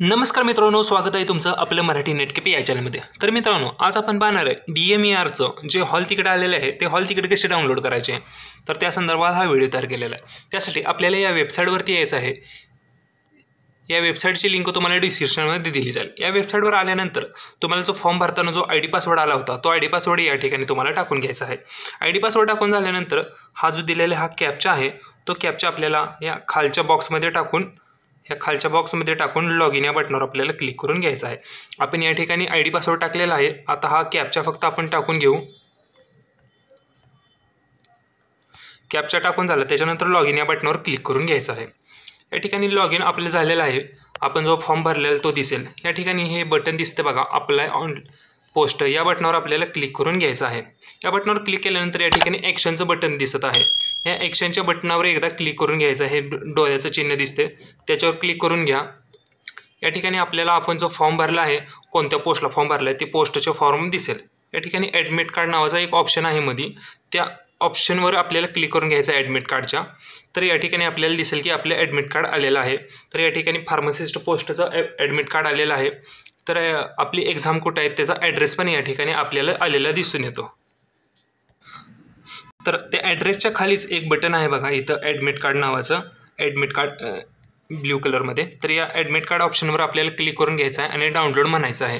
नमस्कार मित्रांनो, स्वागत आहे तुमचं आपलं मराठी नेटकेपी या चॅनलमध्ये। तर मित्रांनो, आज आपण पाहणार आहे DMERचं जे हॉल तिकीट आलेलं आहे ते हॉल तिकीट कसे डाउनलोड करायचे, तर त्या संदर्भात हा व्हिडिओ तयार केलेला आहे। त्यासाठी आपल्याला या वेबसाईटवरती यायचं आहे। या वेबसाईटची लिंक तुम्हाला डिस्क्रिप्शनमध्ये दिली जाईल। या वेबसाईटवर आल्यानंतर तुम्हाला जो फॉर्म भरताना जो ID पासवर्ड आला होता तो ID पासवर्ड या ठिकाणी तुम्हाला टाकून घ्यायचा आहे। ID पासवर्ड टाकून झाल्यानंतर हा जो दिलेला हा कॅप्चा आहे तो कॅप्चा आपल्याला या खालच्या बॉक्समध्ये टाकून लॉगिन या बटनावर आपल्याला क्लिक करून घ्यायचं आहे। आपण या ठिकाणी ID पासवर्ड टाकलेला आहे। आता हा कॅप्चा फक्त आपण टाकून घेऊ। कॅप्चा टाकून झाला त्याच्यानंतर लॉगिन या बटनावर क्लिक करून घ्यायचं आहे। या ठिकाणी लॉगिन आपलं झालेलं आहे। आपण जो फॉर्म भरलेला तो दिसेल। या ठिकाणी हे बटन दिसते बघा, अप्लाय ऑन पोस्ट, या बटनावर आपल्याला क्लिक करून घ्यायचं आहे। या बटनावर क्लिक केल्यानंतर या ठिकाणी ॲक्शनचं बटन दिसत आहे। या ॲक्शनच्या बटनावर एकदा क्लिक करून घ्यायचं आहे। डोळ्याचं चिन्ह दिसते त्याच्यावर क्लिक करून घ्या। या ठिकाणी आपल्याला आपण जो फॉर्म भरला आहे, कोणत्या पोस्टला फॉर्म भरला आहे ते पोस्टचे फॉर्म दिसेल। या ठिकाणी ॲडमिट कार्ड नावाचा एक ऑप्शन आहे मध्ये, त्या ऑप्शनवर आपल्याला क्लिक करून घ्यायचं आहे ॲडमिट कार्डच्या। तर या ठिकाणी आपल्याला दिसेल की आपलं ॲडमिट कार्ड आलेलं आहे। तर या ठिकाणी फार्मासिस्ट पोस्टचं ॲडमिट कार्ड आलेलं आहे। तर आपली एक्झाम कुठं आहे त्याचा ॲड्रेस पण या ठिकाणी आपल्याला आलेला दिसून येतो। तर त्या ॲड्रेसच्या खालीच एक बटन आहे बघा इथं, ॲडमिट कार्ड नावाचं, ॲडमिट कार्ड ब्ल्यू कलरमध्ये। तर या ॲडमिट कार्ड ऑप्शनवर आपल्याला क्लिक करून घ्यायचं आहे आणि डाउनलोड म्हणायचं आहे।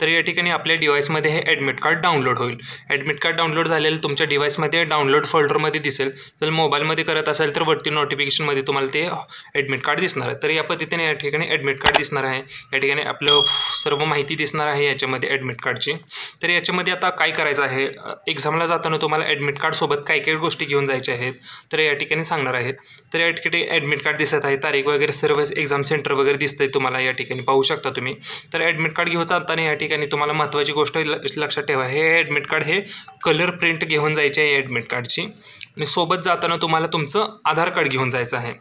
तर या ठिकाणी आपल्या डिव्हाइसमध्ये हे ॲडमिट कार्ड डाउनलोड होईल। ॲडमिट कार्ड डाउनलोड झालेलं तुमच्या डिव्हाइसमध्ये डाउनलोड फोल्डरमध्ये दिसेल। जर मोबाईलमध्ये करत असेल तर वरती नोटिफिकेशनमध्ये तुम्हाला ते ॲडमिट कार्ड दिसणार आहे। तर या पद्धतीने या ठिकाणी ॲडमिट कार्ड दिसणार आहे। या ठिकाणी आपलं सर्व माहिती दिसणार आहे याच्यामध्ये ॲडमिट कार्डची। तर याच्यामध्ये आता काय करायचं आहे, एक्झामला जाताना तुम्हाला ॲडमिट कार्डसोबत काय काय गोष्टी घेऊन जायच्या आहेत तर या ठिकाणी सांगणार आहेत। तर या ठिकाणी ॲडमिट कार्ड दिसत आहे, तारीख वगैरे सर्व एक्झाम सेंटर वगैरे दिसतंय तुम्हाला, या ठिकाणी पाहू शकता तुम्ही। तर ॲडमिट कार्ड घेऊन जाताना या ठिकाणी तुम्हाला महत्त्वाची गोष्ट लक्षात ठेवा, हे ॲडमिट कार्ड हे कलर प्रिंट घेऊन जायचे आहे ॲडमिट कार्डची। आणि सोबत जाताना तुम्हाला तुमचं आधार कार्ड घेऊन जायचं आहे।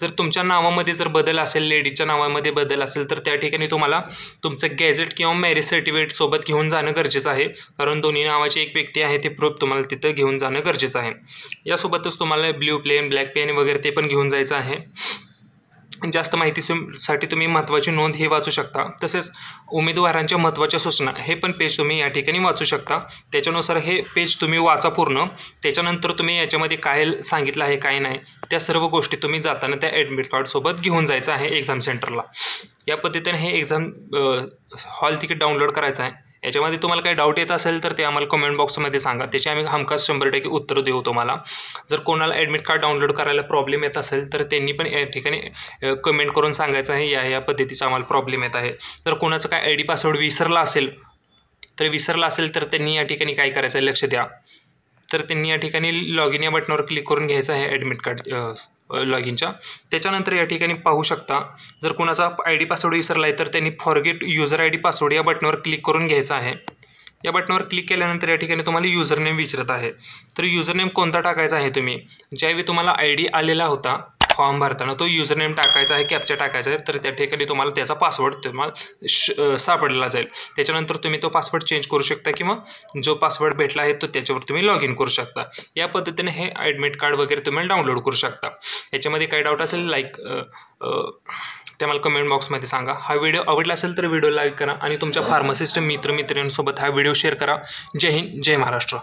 जर तुमच्या नावामध्ये जर बदल असेल, लेडीजच्या नावामध्ये बदल असेल तर त्या ठिकाणी तुम्हाला तुमचं गॅजेट किंवा मॅरेज सर्टिफिकेट सोबत घेऊन जाणं गरजेचं आहे, कारण दोन्ही नावाची एक व्यक्ती आहे ते प्रूफ तुम्हाला तिथं घेऊन जाणं गरजेचं आहे। यासोबतच तुम्हाला ब्ल्यू पेन, ब्लॅक पेन वगैरे ते पण घेऊन जायचं आहे। जास्त माहितीसाठी तुम्ही महत्त्वाची नोंद हे वाचू शकता। तसेच उमेदवारांच्या महत्त्वाच्या सूचना हे पण पेज तुम्ही या ठिकाणी वाचू शकता। त्याच्यानुसार हे पेज तुम्ही वाचा पूर्ण। त्याच्यानंतर तुम्ही याच्यामध्ये काय सांगितलं आहे काय नाही त्या सर्व गोष्टी तुम्ही जाताना त्या ॲडमिट कार्डसोबत घेऊन जायचं आहे एक्झाम सेंटरला। या पद्धतीने हे एक्झाम हॉल तिकीट डाउनलोड करायचं आहे। याच्यामध्ये तुम्हाला काही डाऊट येत असेल तर ते आम्हाला कमेंट बॉक्समध्ये सांगा, त्याची आम्ही हमखास 100% उत्तर देऊ तुम्हाला। जर कोणाला ॲडमिट कार्ड डाउनलोड करायला प्रॉब्लेम येत असेल तर त्यांनी पण या ठिकाणी कमेंट करून सांगायचं आहे या पद्धतीचा आम्हाला प्रॉब्लेम येत आहे। तर कोणाचं काय ID पासवर्ड विसरला असेल तर त्यांनी या ठिकाणी काय करायचं आहे लक्ष द्या। तर त्यांनी या ठिकाणी लॉगिन या बटनावर क्लिक करून घ्यायचं आहे ॲडमिट कार्ड लॉगिनच्या। त्याच्यानंतर या ठिकाणी पाहू शकता जर कोणाचा ID पासवर्ड विसरला आहे तर त्यांनी फॉरगेट युजर ID पासवर्ड या बटनावर क्लिक करून घ्यायचं आहे। या बटनावर क्लिक केल्यानंतर या ठिकाणी तुम्हाला युजर नेम विचारत आहे। तर युजर नेम कोणता टाकायचा आहे, तुम्ही ज्यावेळी तुम्हाला ID आलेला होता फॉर्म भरताना तो युजर नेम टाकायचा आहे, कॅप्चा टाकायचा आहे। तर त्या ठिकाणी तुम्हाला त्याचा पासवर्ड तुम्हाला सापडला जाईल। त्याच्यानंतर तुम्ही तो पासवर्ड चेंज करू शकता किंवा जो पासवर्ड भेटला आहे तो त्याच्यावर तुम्ही लॉग इन करू शकता। या पद्धतीने हे ॲडमिट कार्ड वगैरे तुम्ही डाउनलोड करू शकता। याच्यामध्ये काही डाऊट असेल ते मला कमेंट बॉक्समध्ये सांगा। हा व्हिडिओ आवडला असेल तर व्हिडिओ लाईक करा आणि तुमच्या फार्मासिस्ट मित्रमैत्रिणींसोबत हा व्हिडिओ शेअर करा। जय हिंद, जय महाराष्ट्र।